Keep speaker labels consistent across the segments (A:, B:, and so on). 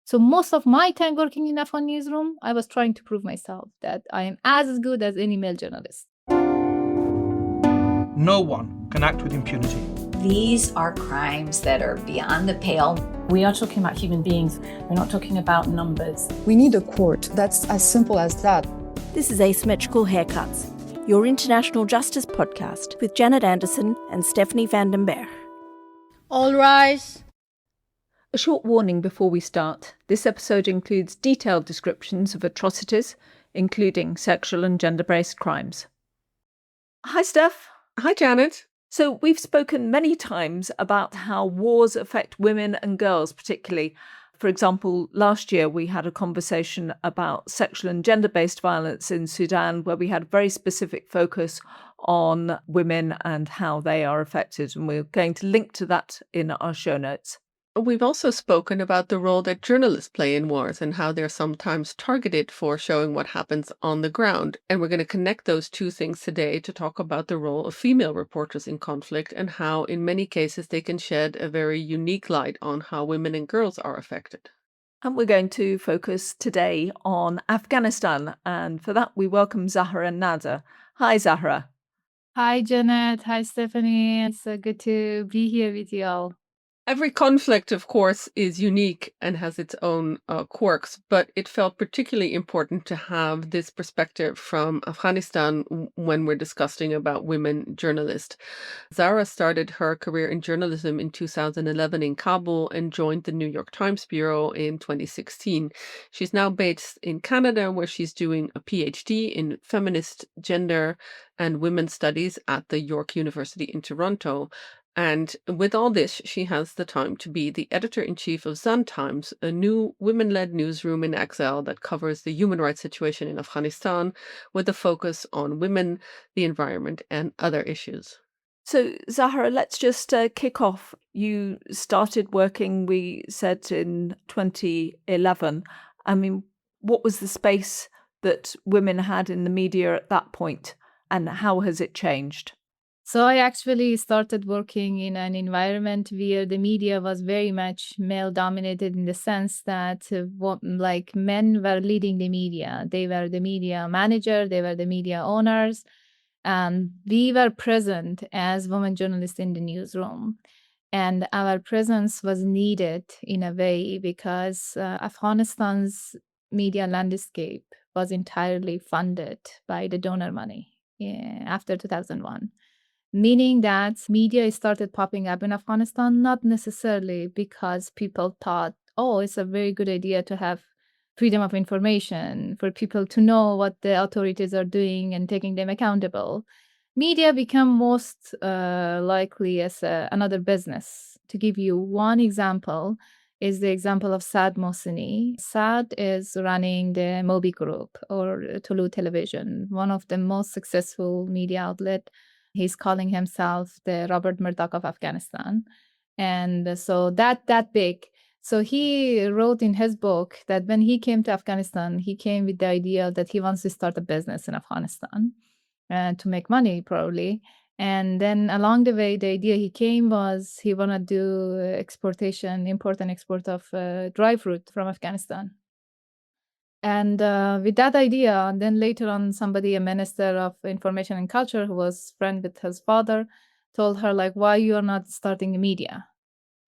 A: So most of my time working in Afghan newsroom, I was trying to prove myself that I am as good as any male journalist.
B: No one can act with impunity.
C: These are crimes that are beyond the pale.
D: We are talking about human beings. We're not talking about numbers.
E: We need a court. That's as simple as that.
F: This is Asymmetrical Haircuts, your international justice podcast with Janet Anderson and Stephanie van den Berg.
G: All rise.
H: A short warning before we start. This episode includes detailed descriptions of atrocities, including sexual and gender-based crimes. Hi, Steph.
I: Hi, Janet.
H: So we've spoken many times about how wars affect women and girls particularly. For example, last year we had a conversation about sexual and gender-based violence in Sudan, where we had a very specific focus on women and how they are affected. And we're going to link to that in our show notes.
I: We've also spoken about the role that journalists play in wars and how they're sometimes targeted for showing what happens on the ground. And we're going to connect those two things today to talk about the role of female reporters in conflict and how, in many cases, they can shed a very unique light on how women and girls are affected.
H: And we're going to focus today on Afghanistan. And for that, we welcome Zahra Nader. Hi, Zahra.
A: Hi, Janet. Hi, Stephanie. It's so good to be here with you all.
I: Every conflict, of course, is unique and has its own quirks, but it felt particularly important to have this perspective from Afghanistan when we're discussing about women journalists. Zahra started her career in journalism in 2011 in Kabul and joined the New York Times Bureau in 2016. She's now based in Canada, where she's doing a PhD in feminist, gender, and women's studies at the York University in Toronto. And with all this, she has the time to be the editor-in-chief of Zan Times, a new women-led newsroom in exile that covers the human rights situation in Afghanistan with a focus on women, the environment, and other issues.
H: So, Zahra, let's just kick off. You started working, we said, in 2011. I mean, what was the space that women had in the media at that point, and how has it changed?
A: So I actually started working in an environment where the media was very much male dominated in the sense that men were leading the media. They were the media manager, they were the media owners, and we were present as women journalists in the newsroom. And our presence was needed in a way because Afghanistan's media landscape was entirely funded by the donor money after 2001. Meaning that media started popping up in Afghanistan, not necessarily because people thought, oh, it's a very good idea to have freedom of information, for people to know what the authorities are doing and taking them accountable. Media become most likely as another business. To give you one example is the example of Saad Mohseni. Saad is running the Mobi Group or Tulu Television, one of the most successful media outlet. He's calling himself the Robert Murdoch of Afghanistan. And so that big. So he wrote in his book that when he came to Afghanistan, he came with the idea that he wants to start a business in Afghanistan to make money, probably. And then along the way, the idea he came was he wanted to do import and export of dry fruit from Afghanistan. And with that idea, then later on, a minister of information and culture who was friend with his father, told her, why you are not starting a media?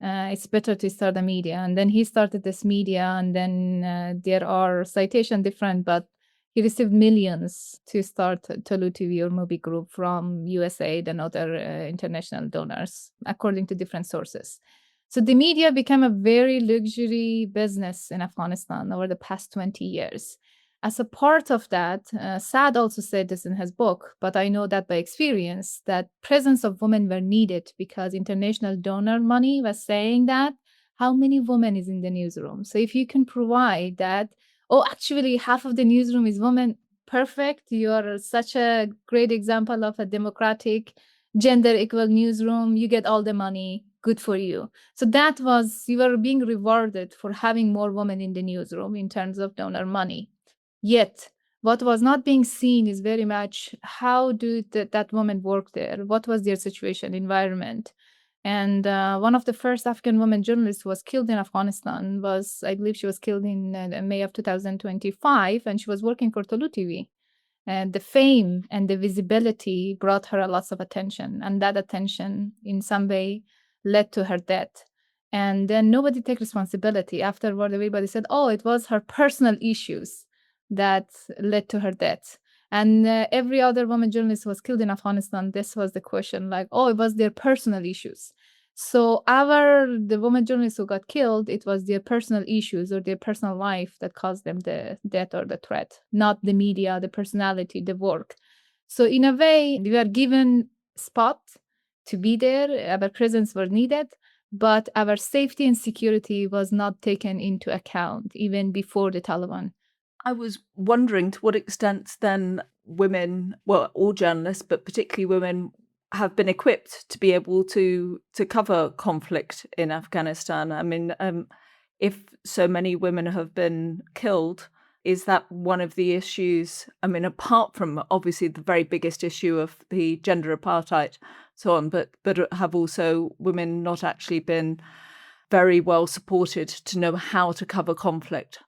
A: It's better to start a media. And then he started this media, and then there are citations different, but he received millions to start Tolu TV or Mobi Group from USAID and other international donors, according to different sources. So the media became a very luxury business in Afghanistan over the past 20 years. As a part of that, Saad also said this in his book, but I know that by experience, that presence of women were needed because international donor money was saying that how many women is in the newsroom. So if you can provide that, actually half of the newsroom is women, perfect. You are such a great example of a democratic, gender equal newsroom. You get all the money. Good for you. So that was, you were being rewarded for having more women in the newsroom in terms of donor money. Yet, what was not being seen is very much how do that woman work there? What was their situation, environment? And one of the first African women journalists who was killed in Afghanistan was, I believe she was killed in May of 2025, and she was working for Tolu TV. And the fame and the visibility brought her a lots of attention, and that attention in some way led to her death. And then nobody took responsibility. Afterward, everybody said, oh, it was her personal issues that led to her death. And every other woman journalist who was killed in Afghanistan, this was the question, like, oh, it was their personal issues. So the woman journalists who got killed, it was their personal issues or their personal life that caused them the death or the threat, not the media, the personality, the work. So in a way, we were given spot to be there. Our presence was needed, but our safety and security was not taken into account even before the Taliban.
H: I was wondering to what extent then women, well, all journalists, but particularly women, have been equipped to be able to cover conflict in Afghanistan. I mean, if so many women have been killed, is that one of the issues? I mean, apart from obviously the very biggest issue of the gender apartheid, so on, but have also women not actually been very well supported to know how to cover conflict?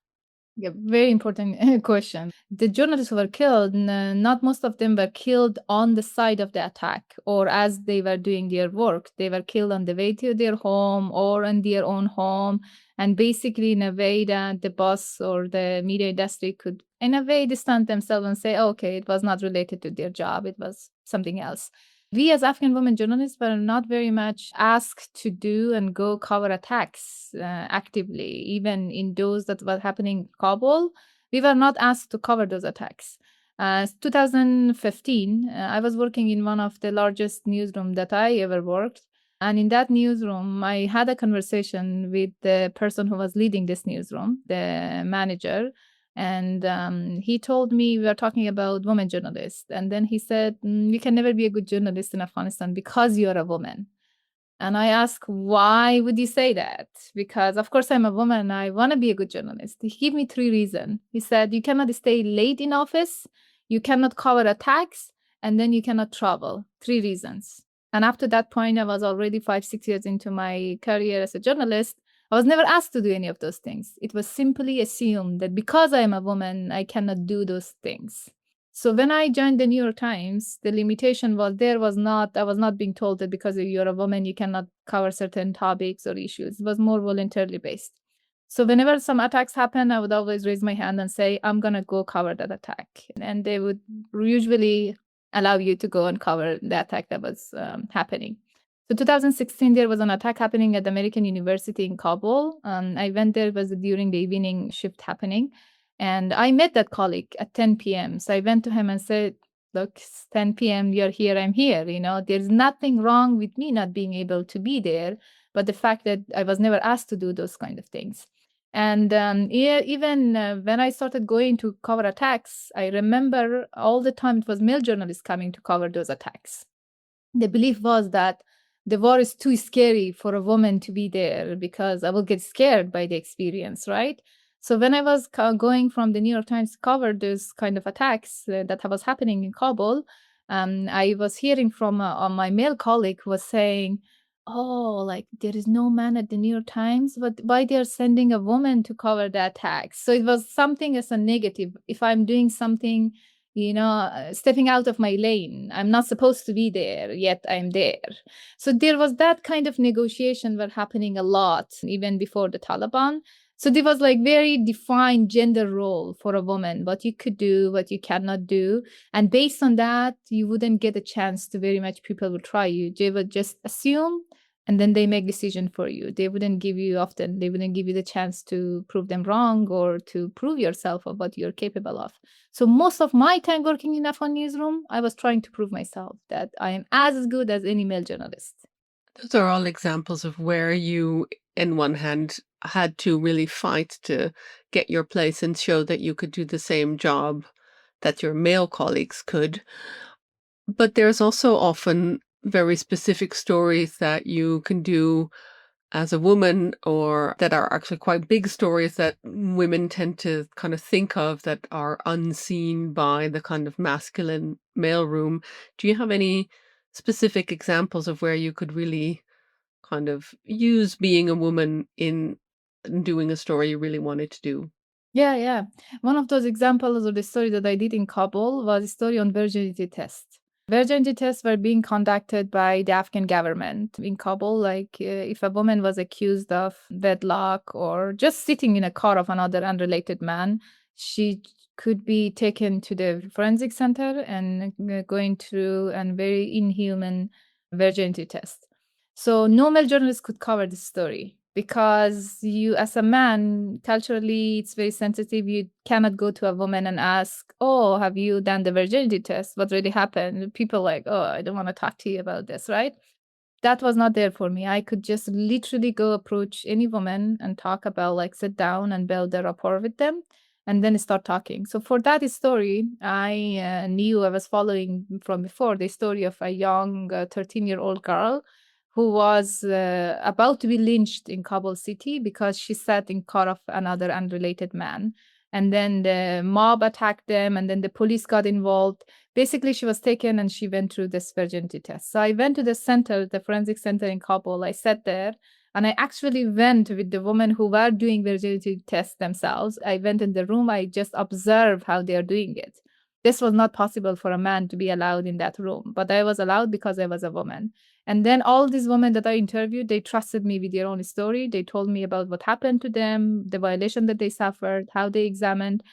A: Yeah, very important question. The journalists who were killed, not most of them were killed on the side of the attack or as they were doing their work. They were killed on the way to their home or in their own home. And basically, in a way that the boss or the media industry could, in a way, distance themselves and say, okay, it was not related to their job, it was something else. We as African women journalists were not very much asked to do and go cover attacks actively. Even in those that were happening in Kabul, we were not asked to cover those attacks. 2015, I was working in one of the largest newsrooms that I ever worked. And in that newsroom, I had a conversation with the person who was leading this newsroom, the manager. And he told me, we were talking about women journalists. And then he said, you can never be a good journalist in Afghanistan because you're a woman. And I asked, why would you say that? Because, of course, I'm a woman. I want to be a good journalist. He gave me 3 reasons. He said, you cannot stay late in office, you cannot cover attacks, and then you cannot travel. 3 reasons. And after that point, I was already 5-6 years into my career as a journalist. I was never asked to do any of those things. It was simply assumed that because I am a woman, I cannot do those things. So when I joined the New York Times, the limitation was I was not being told that because you're a woman, you cannot cover certain topics or issues. It was more voluntarily based. So whenever some attacks happen, I would always raise my hand and say, I'm going to go cover that attack. And they would usually allow you to go and cover the attack that was happening. So 2016, there was an attack happening at the American University in Kabul. I went there, it was during the evening shift happening. And I met that colleague at 10 p.m. So I went to him and said, look, it's 10 p.m., you're here, I'm here. There's nothing wrong with me not being able to be there, but the fact that I was never asked to do those kind of things. And even when I started going to cover attacks, I remember all the time it was male journalists coming to cover those attacks. The belief was that the war is too scary for a woman to be there because I will get scared by the experience, right? So when I was going from the New York Times to cover those kind of attacks that was happening in Kabul, I was hearing from my male colleague who was saying, oh, like there is no man at the New York Times, but why they're sending a woman to cover the attacks? So it was something as a negative. If I'm doing something, stepping out of my lane, I'm not supposed to be there, yet I'm there. So there was that kind of negotiation were happening a lot, even before the Taliban. So there was like very defined gender role for a woman, what you could do, what you cannot do. And based on that, you wouldn't get a chance to very much people would try you. They would just assume, and then they make decision for you. They wouldn't give you the chance to prove them wrong or to prove yourself of what you're capable of. So most of my time working in Afghan newsroom, I was trying to prove myself that I am as good as any male journalist.
I: Those are all examples of where you, in one hand, had to really fight to get your place and show that you could do the same job that your male colleagues could. But there's also often very specific stories that you can do as a woman, or that are actually quite big stories that women tend to kind of think of that are unseen by the kind of masculine mailroom. Do you have any specific examples of where you could really kind of use being a woman in doing a story you really wanted to do?
A: Yeah, yeah. One of those examples of the story that I did in Kabul was a story on virginity tests. Virginity tests were being conducted by the Afghan government in Kabul. Like, if a woman was accused of wedlock or just sitting in a car of another unrelated man, she could be taken to the forensic center and going through a very inhuman virginity test. So no male journalist could cover this story because you, as a man, culturally, it's very sensitive. You cannot go to a woman and ask, "Oh, have you done the virginity test? What really happened?" People like, "Oh, I don't want to talk to you about this," right? That was not there for me. I could just literally go approach any woman and talk about, like, sit down and build a rapport with them and then start talking. So for that story, I knew I was following from before the story of a young 13-year-old girl who was about to be lynched in Kabul city because she sat in car of another unrelated man. And then the mob attacked them, and then the police got involved. Basically, she was taken and she went through this virginity test. So I went to the center, the forensic center in Kabul. I sat there and I actually went with the women who were doing virginity tests themselves. I went in the room, I just observed how they are doing it. This was not possible for a man to be allowed in that room, but I was allowed because I was a woman. And then all these women that I interviewed, they trusted me with their own story. They told me about what happened to them, the violation that they suffered, how they examined.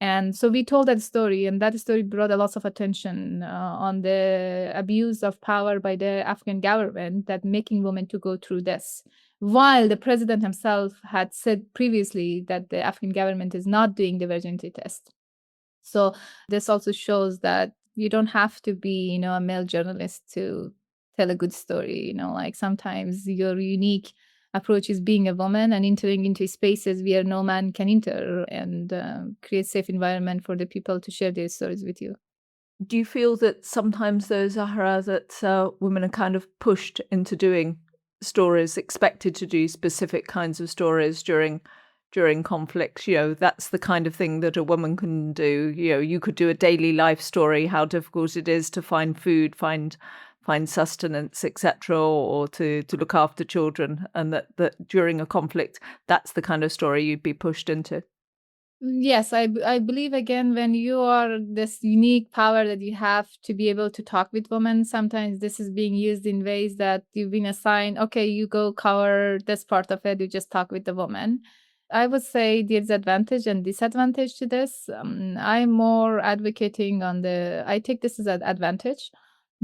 A: And so we told that story, and that story brought a lot of attention on the abuse of power by the Afghan government that making women to go through this. While the president himself had said previously that the Afghan government is not doing the virginity test. So this also shows that you don't have to be, a male journalist to tell a good story. Like sometimes your unique approach is being a woman and entering into spaces where no man can enter and create safe environment for the people to share their stories with you.
H: Do you feel that sometimes, though, Zahra, that women are kind of pushed into doing stories, expected to do specific kinds of stories during conflicts? That's the kind of thing that a woman can do. You could do a daily life story, how difficult it is to find food, find sustenance, etc., or to look after children, and that during a conflict, that's the kind of story you'd be pushed into.
A: Yes, I believe again when you are this unique power that you have to be able to talk with women, sometimes this is being used in ways that you've been assigned, okay, you go cover this part of it, you just talk with the woman. I would say there's advantage and disadvantage to this. I'm more advocating I take this as an advantage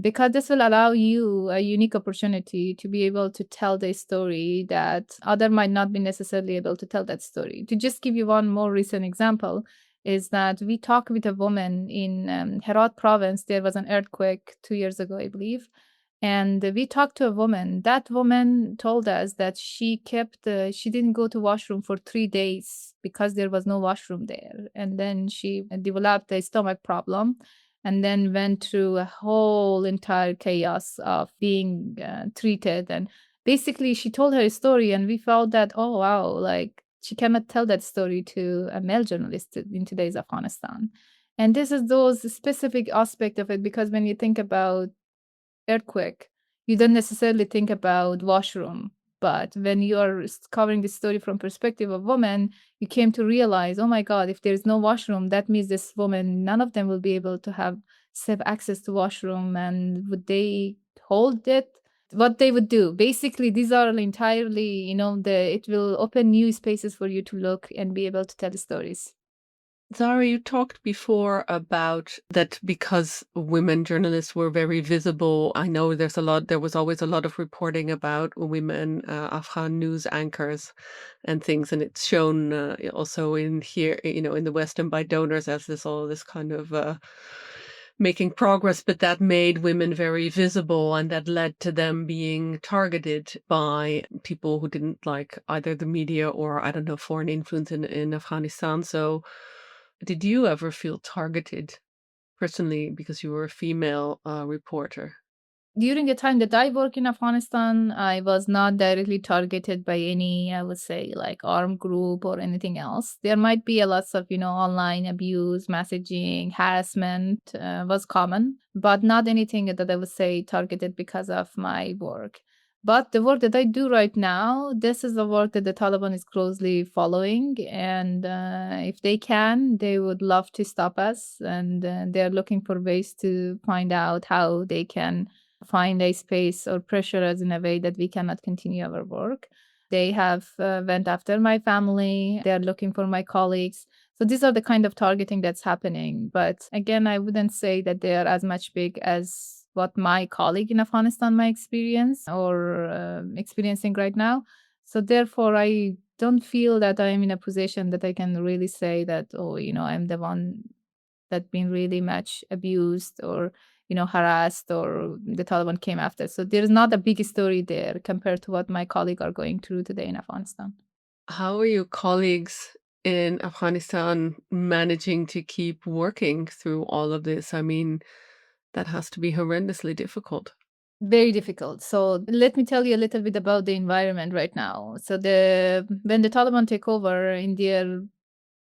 A: because this will allow you a unique opportunity to be able to tell the story that other might not be necessarily able to tell that story. To just give you one more recent example is that we talked with a woman in Herat province. There was an earthquake 2 years ago, I believe. And we talked to a woman. That woman told us that she didn't go to washroom for 3 days because there was no washroom there. And then she developed a stomach problem and then went through a whole entire chaos of being treated. And basically, she told her story, and we felt that, oh, wow, like she cannot tell that story to a male journalist in today's Afghanistan. And this is those specific aspect of it, because when you think about earthquake, you don't necessarily think about washroom. But when you are covering the story from perspective of woman, you came to realize, oh my God, if there's no washroom, that means this woman, none of them will be able to have safe access to washroom. And would they hold it? What they would do? Basically, these are entirely, it will open new spaces for you to look and be able to tell stories.
I: Zara, you talked before about that because women journalists were very visible. I know there was always a lot of reporting about women Afghan news anchors and things, and it's shown also in here, in the West and by donors as all this kind of making progress, but that made women very visible, and that led to them being targeted by people who didn't like either the media or, I don't know, foreign influence in Afghanistan. So did you ever feel targeted personally because you were a female reporter?
A: During the time that I work in Afghanistan, I was not directly targeted by any, I would say, like armed group or anything else. There might be a lots of, online abuse, messaging, harassment was common, but not anything that I would say targeted because of my work. But the work that I do right now, this is the work that the Taliban is closely following. And if they can, they would love to stop us. And they're looking for ways to find out how they can find a space or pressure us in a way that we cannot continue our work. They have went after my family. They're looking for my colleagues. So these are the kind of targeting that's happening. But again, I wouldn't say that they are as much big as what my colleague in Afghanistan might experience or experiencing right now. So therefore, I don't feel that I'm in a position that I can really say that, oh, I'm the one that been really much abused or, harassed or the Taliban came after. So there's not a big story there compared to what my colleagues are going through today in Afghanistan.
I: How are your colleagues in Afghanistan managing to keep working through all of this? I mean, that has to be horrendously difficult.
A: Very difficult. So let me tell you a little bit about the environment right now. So when the Taliban take over in their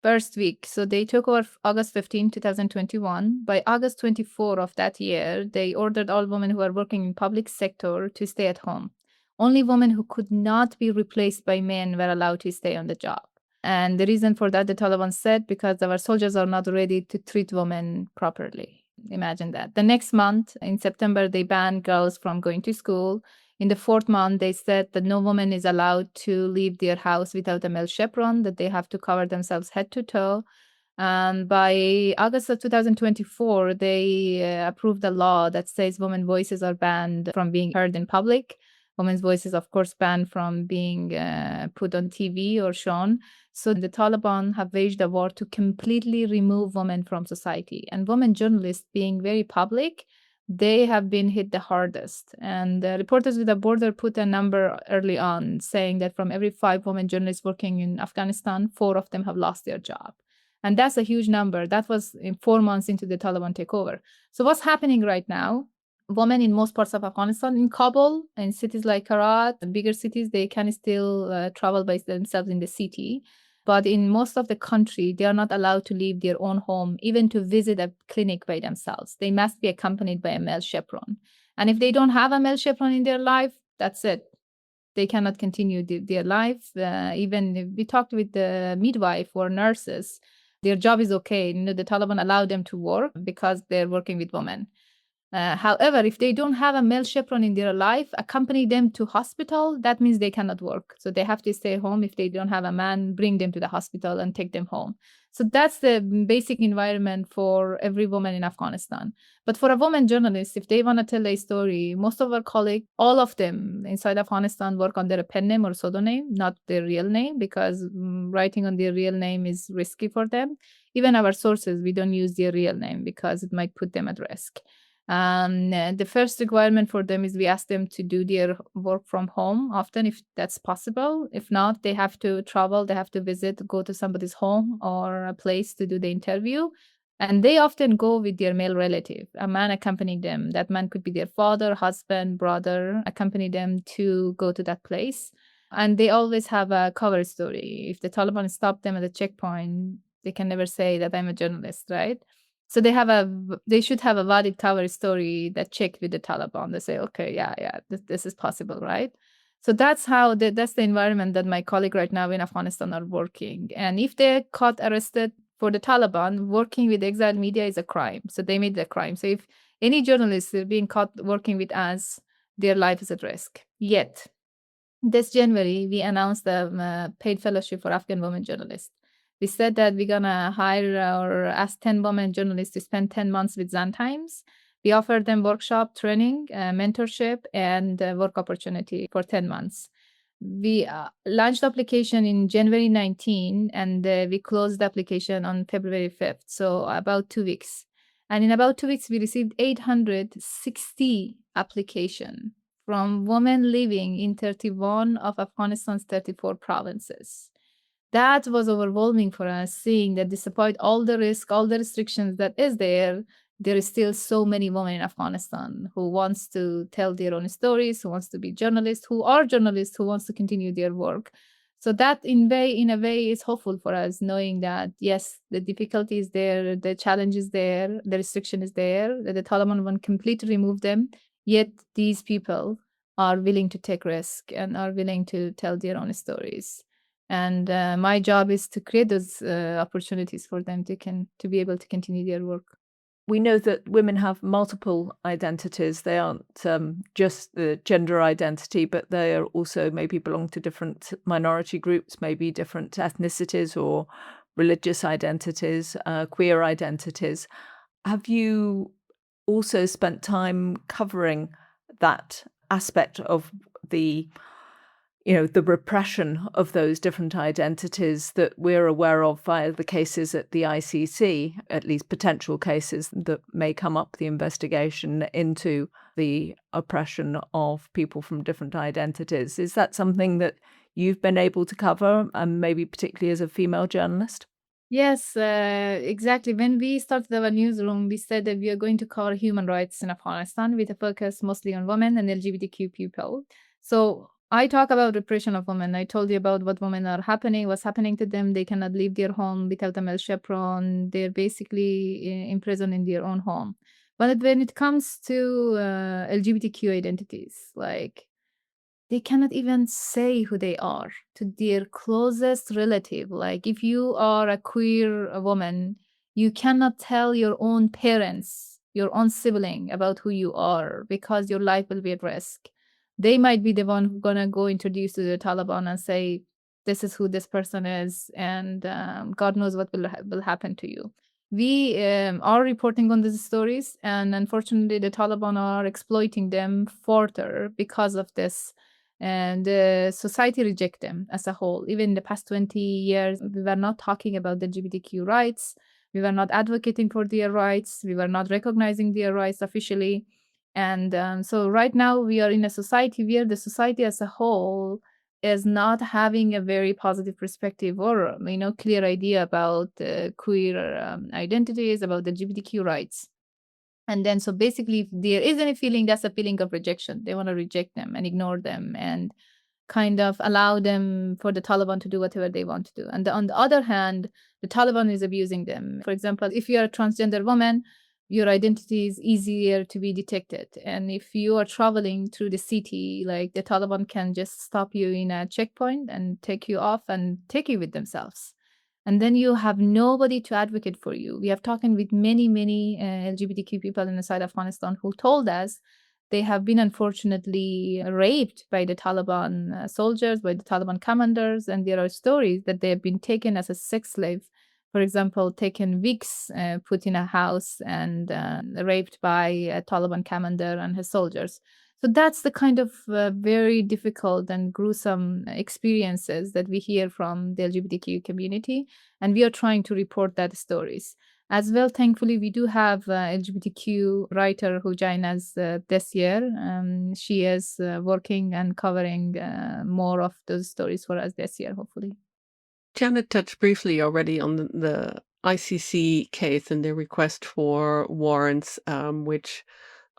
A: first week, so they took over August 15, 2021. By August 24 of that year, they ordered all women who are working in public sector to stay at home. Only women who could not be replaced by men were allowed to stay on the job. And the reason for that, the Taliban said, because our soldiers are not ready to treat women properly. Imagine that. The next month, in September, they banned girls from going to school. In the fourth month, they said that no woman is allowed to leave their house without a male chaperone, that they have to cover themselves head to toe. By August of 2024, they approved a law that says women's voices are banned from being heard in public. Women's voices, of course, banned from being put on TV or shown. So the Taliban have waged a war to completely remove women from society. And women journalists, being very public, they have been hit the hardest. And Reporters Without Borders put a number early on saying that from every 5 women journalists working in Afghanistan, 4 of them have lost their job. And that's a huge number. That was in 4 months into the Taliban takeover. So what's happening right now? Women in most parts of Afghanistan, in Kabul, in cities like Herat, bigger cities, they can still travel by themselves in the city. But in most of the country, they are not allowed to leave their own home, even to visit a clinic by themselves. They must be accompanied by a male chaperone. And if they don't have a male chaperone in their life, that's it. They cannot continue their life. Even if we talked with the midwife or nurses, their job is okay. The Taliban allow them to work because they're working with women. However, if they don't have a male chaperone in their life, accompany them to hospital, that means they cannot work. So they have to stay home. If they don't have a man, bring them to the hospital and take them home. So that's the basic environment for every woman in Afghanistan. But for a woman journalist, if they want to tell a story, most of our colleagues, all of them inside Afghanistan work under a pen name or pseudonym, not their real name, because writing on their real name is risky for them. Even our sources, we don't use their real name because it might put them at risk. The first requirement for them is we ask them to do their work from home often, if that's possible. If not, they have to travel, they have to visit, go to somebody's home or a place to do the interview. And they often go with their male relative, a man accompanying them. That man could be their father, husband, brother, accompany them to go to that place. And they always have a cover story. If the Taliban stop them at a checkpoint, they can never say that I'm a journalist, right? So they should have a valid cover story that checked with the Taliban. They say, okay, yeah, this is possible, right? So that's that's the environment that my colleague right now in Afghanistan are working. And if they're caught arrested for the Taliban, working with exile media is a crime. So they made it a crime. So if any journalists are being caught working with us, their life is at risk. Yet, this January, we announced the paid fellowship for Afghan women journalists. We said that we're going to hire or ask 10 women journalists to spend 10 months with Zan Times. We offered them workshop, training, mentorship, and work opportunity for 10 months. We launched the application in January 19, and we closed the application on February 5th, so about 2 weeks. And in about 2 weeks, we received 860 applications from women living in 31 of Afghanistan's 34 provinces. That was overwhelming for us, seeing that despite all the risk, all the restrictions that is there is still so many women in Afghanistan who wants to tell their own stories, who wants to be journalists, who are journalists, who wants to continue their work. So that in a way is hopeful for us, knowing that, yes, the difficulty is there, the challenge is there, the restriction is there, that the Taliban won't completely remove them, yet these people are willing to take risk and are willing to tell their own stories. And my job is to create those opportunities for them to be able to continue their work.
H: We know that women have multiple identities. They aren't just the gender identity, but they are also maybe belong to different minority groups, maybe different ethnicities or religious identities, queer identities. Have you also spent time covering that aspect of the the repression of those different identities that we're aware of via the cases at the ICC, at least potential cases that may come up the investigation into the oppression of people from different identities? Is that something that you've been able to cover, and maybe particularly as a female journalist?
A: Yes, exactly. When we started our newsroom, we said that we are going to cover human rights in Afghanistan with a focus mostly on women and LGBTQ people. So I talk about repression of women. I told you about what's happening to them. They cannot leave their home without a male chaperone. They're basically imprisoned in their own home. But when it comes to LGBTQ identities, like they cannot even say who they are to their closest relative. Like, if you are a queer woman, you cannot tell your own parents, your own sibling about who you are because your life will be at risk. They might be the one who's gonna go introduce to the Taliban and say, "This is who this person is," and God knows what will happen to you. We are reporting on these stories, and unfortunately, the Taliban are exploiting them further because of this, and society reject them as a whole. Even in the past 20 years, we were not talking about the LGBTQ rights. We were not advocating for their rights. We were not recognizing their rights officially. And so right now we are in a society where the society as a whole is not having a very positive perspective or clear idea about queer identities, about the LGBTQ rights. And then, so basically, if there is any feeling, that's a feeling of rejection. They want to reject them and ignore them and kind of allow them for the Taliban to do whatever they want to do. And on the other hand, the Taliban is abusing them. For example, if you're a transgender woman, your identity is easier to be detected. And if you are traveling through the city, like the Taliban can just stop you in a checkpoint and take you off and take you with themselves. And then you have nobody to advocate for you. We have talked with many LGBTQ people inside Afghanistan who told us they have been unfortunately raped by the Taliban soldiers, by the Taliban commanders, and there are stories that they have been taken as a sex slave. For example, taken weeks, put in a house, and raped by a Taliban commander and his soldiers. So that's the kind of very difficult and gruesome experiences that we hear from the LGBTQ community, and we are trying to report that stories. As well, thankfully, we do have a LGBTQ writer who joined us this year. She is working and covering more of those stories for us this year, hopefully.
I: Janet touched briefly already on the ICC case and the request for warrants, which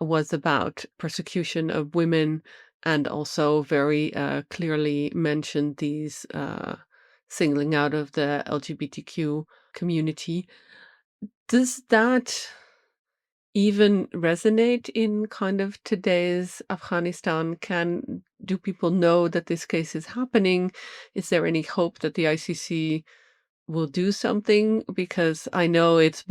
I: was about persecution of women and also very clearly mentioned these singling out of the LGBTQ community. Does that even resonate in kind of today's Afghanistan? Do people know that this case is happening? Is there any hope that the ICC will do something? Because I know it's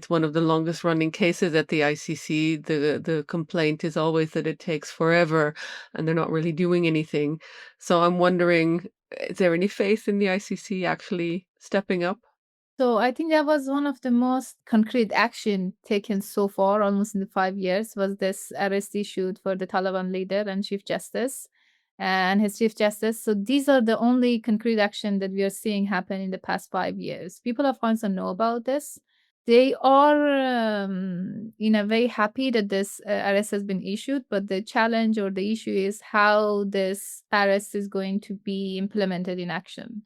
I: one of the longest running cases at the ICC. The complaint is always that it takes forever and they're not really doing anything. So I'm wondering, is there any faith in the ICC actually stepping up?
A: So I think that was one of the most concrete action taken so far, almost in the 5 years, was this arrest issued for the Taliban leader and Chief Justice and his Chief Justice. So these are the only concrete action that we are seeing happen in the past 5 years. People of Afghanistan know about this. They are in a way happy that this arrest has been issued, but the challenge or the issue is how this arrest is going to be implemented in action.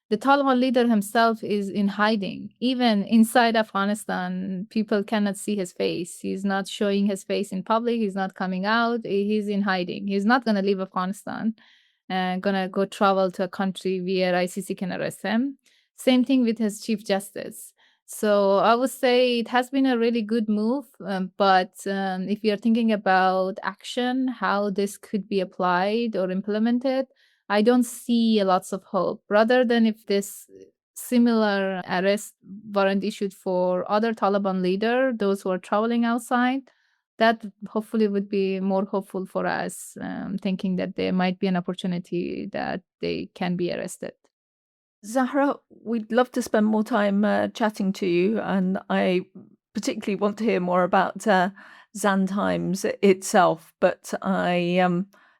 A: The Taliban leader himself is in hiding. Even inside Afghanistan, people cannot see his face. He's not showing his face in public. He's not coming out. He's in hiding. He's not going to leave Afghanistan and going to go travel to a country where ICC can arrest him. Same thing with his Chief Justice. So I would say it has been a really good move. But if you're thinking about action, how this could be applied or implemented, I don't see lots of hope. Rather than if this similar arrest warrant issued for other Taliban leader, those who are traveling outside, that hopefully would be more hopeful for us, thinking that there might be an opportunity that they can be arrested.
H: Zahra, we'd love to spend more time chatting to you, and I particularly want to hear more about Zan Times itself. But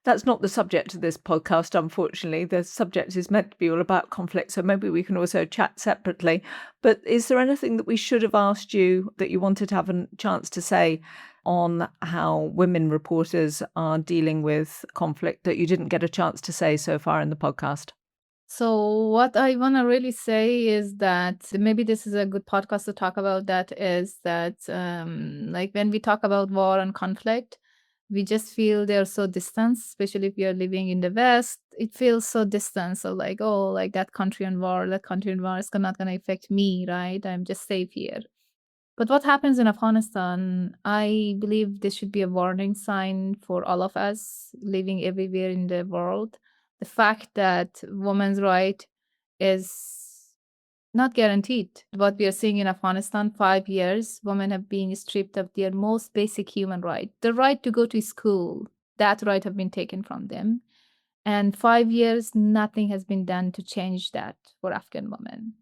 H: that's not the subject of this podcast, unfortunately. The subject is meant to be all about conflict, so maybe we can also chat separately. But is there anything that we should have asked you that you wanted to have a chance to say on how women reporters are dealing with conflict that you didn't get a chance to say so far in the podcast?
A: So what I want to really say is that maybe this is a good podcast to talk about that is that like when we talk about war and conflict, we just feel they're so distant, especially if you're living in the West. It feels so distant. So like, oh, like that country in war, that country in war is not going to affect me, right? I'm just safe here. But what happens in Afghanistan, I believe this should be a warning sign for all of us living everywhere in the world. The fact that women's right is not guaranteed. What we are seeing in Afghanistan, 5 years, women have been stripped of their most basic human right, the right to go to school. That right have been taken from them. And 5 years, nothing has been done to change that for Afghan women.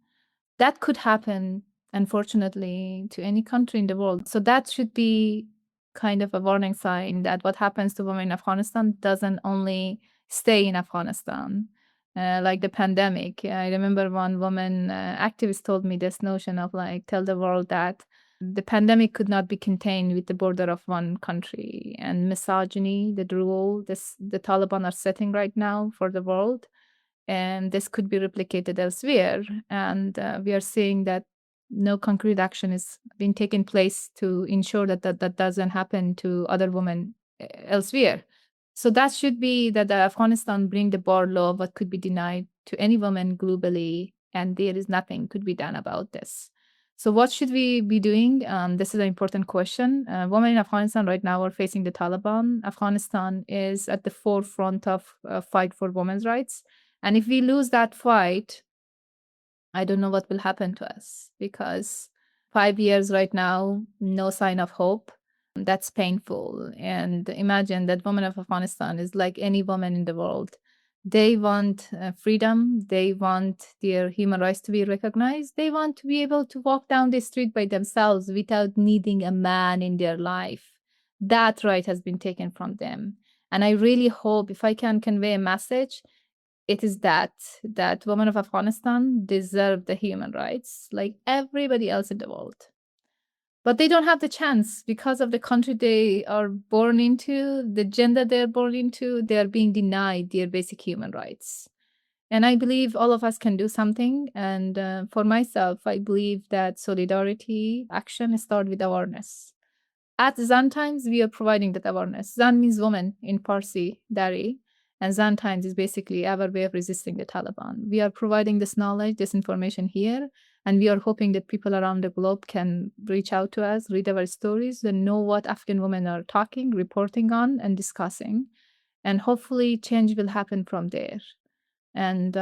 A: That could happen, unfortunately, to any country in the world. So that should be kind of a warning sign that what happens to women in Afghanistan doesn't only stay in Afghanistan. Like the pandemic. I remember one woman activist told me this notion of like, tell the world that the pandemic could not be contained with the border of one country. And misogyny, the rule the Taliban are setting right now for the world, and this could be replicated elsewhere. And we are seeing that no concrete action is being taken place to ensure that doesn't happen to other women elsewhere. So that should be that Afghanistan bring the bar law what could be denied to any woman globally, and there is nothing could be done about this. So what should we be doing? This is an important question. Women in Afghanistan right now are facing the Taliban. Afghanistan is at the forefront of fight for women's rights, and if we lose that fight, I don't know what will happen to us, because 5 years right now, no sign of hope. That's painful. And imagine that woman of Afghanistan is like any woman in the world. They want freedom. They want their human rights to be recognized. They want to be able to walk down the street by themselves without needing a man in their life. That right has been taken from them. And I really hope if I can convey a message, it is that women of Afghanistan deserve the human rights like everybody else in the world. But they don't have the chance because of the country they are born into, the gender they're born into, they are being denied their basic human rights. And I believe all of us can do something. And for myself, I believe that solidarity action starts with awareness. At Zan Times, we are providing that awareness. Zan means woman in Parsi, Dari, and Zan Times is basically our way of resisting the Taliban. We are providing this knowledge, this information here, and we are hoping that people around the globe can reach out to us, read our stories, and know what Afghan women are talking, reporting on, and discussing. And hopefully, change will happen from there. And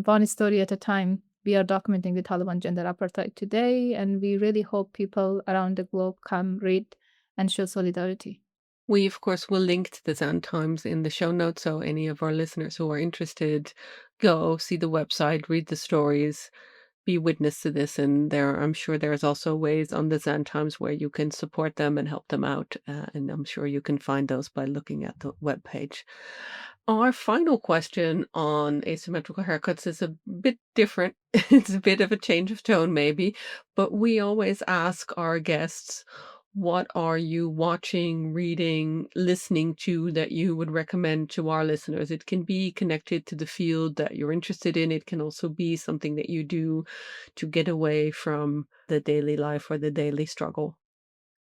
A: one story at a time, we are documenting the Taliban gender apartheid today, and we really hope people around the globe come read and show solidarity.
I: We, of course, will link to the Zan Times in the show notes. So any of our listeners who are interested, go see the website, read the stories, be witness to this. And I'm sure there's also ways on the Zan Times where you can support them and help them out. And I'm sure you can find those by looking at the webpage. Our final question on asymmetrical haircuts is a bit different. It's a bit of a change of tone, maybe, but we always ask our guests, what are you watching, reading, listening to that you would recommend to our listeners? It can be connected to the field that you're interested in. It can also be something that you do to get away from the daily life or the daily struggle.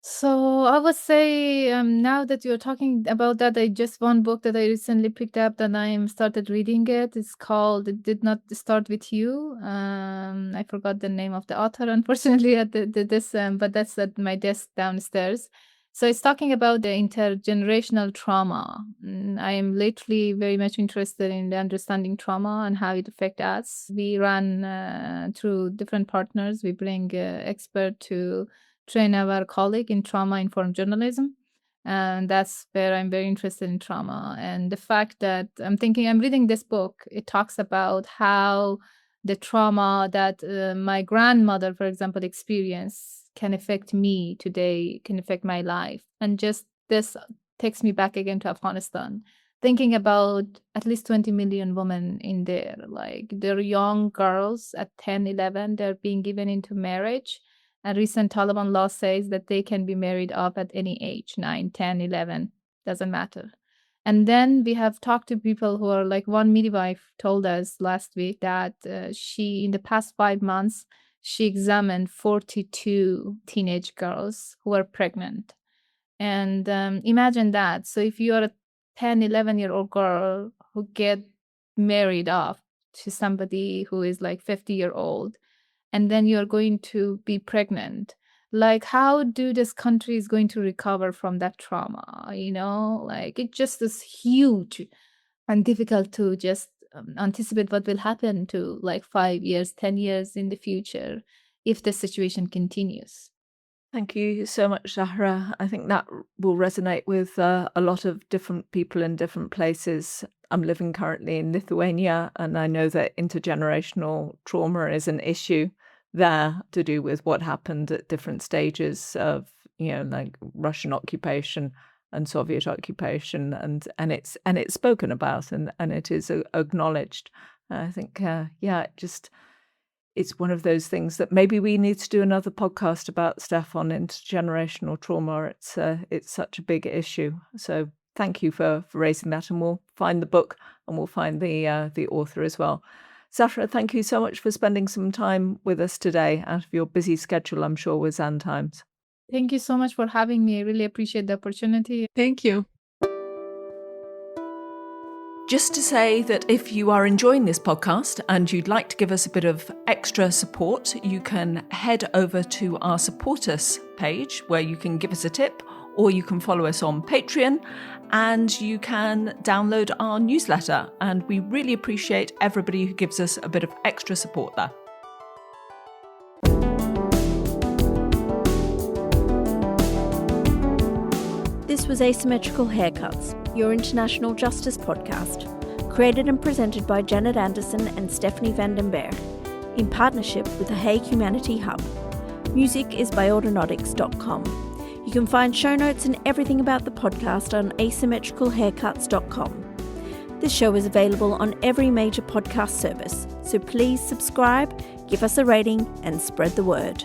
A: So I would say now that you're talking about that, I just one book that I recently picked up that I am started reading it. It's called "It Did Not Start with You." I forgot the name of the author, unfortunately, at this, but that's at my desk downstairs. So it's talking about the intergenerational trauma. I am lately very much interested in the understanding trauma and how it affects us. We run through different partners. We bring expert to train our colleague in trauma-informed journalism. And that's where I'm very interested in trauma. And the fact that I'm reading this book, it talks about how the trauma that my grandmother, for example, experienced can affect me today, can affect my life. And just this takes me back again to Afghanistan, thinking about at least 20 million women in there. Like they're young girls at 10, 11, they're being given into marriage. A recent Taliban law says that they can be married off at any age, 9, 10, 11, doesn't matter. And then we have talked to people who are like one midwife told us last week that she, in the past 5 months, she examined 42 teenage girls who are pregnant. And imagine that. So if you are a 10, 11-year-old girl who get married off to somebody who is like 50-year-old, and then you're going to be pregnant, like how do this country is going to recover from that trauma, like it just is huge and difficult to just anticipate what will happen to like 5 years, 10 years in the future if the situation continues.
H: Thank you so much, Zahra. I think that will resonate with a lot of different people in different places. I'm living currently in Lithuania, and I know that intergenerational trauma is an issue there to do with what happened at different stages of, like Russian occupation and Soviet occupation, and it's spoken about and it is acknowledged. I think, it's one of those things that maybe we need to do another podcast about, Steph, on intergenerational trauma. It's such a big issue. So thank you for raising that, and we'll find the book and we'll find the author as well. Zahra, thank you so much for spending some time with us today out of your busy schedule, I'm sure, with Zan Times.
A: Thank you so much for having me. I really appreciate the opportunity.
I: Thank you.
H: Just to say that if you are enjoying this podcast and you'd like to give us a bit of extra support, you can head over to our Support Us page where you can give us a tip, or you can follow us on Patreon and you can download our newsletter. And we really appreciate everybody who gives us a bit of extra support there.
F: This was Asymmetrical Haircuts, your international justice podcast, created and presented by Janet Anderson and Stephanie Vandenberg, in partnership with the Hague Humanity Hub. Music is by Autonautics.com. You can find show notes and everything about the podcast on asymmetricalhaircuts.com. This show is available on every major podcast service, so please subscribe, give us a rating, and spread the word.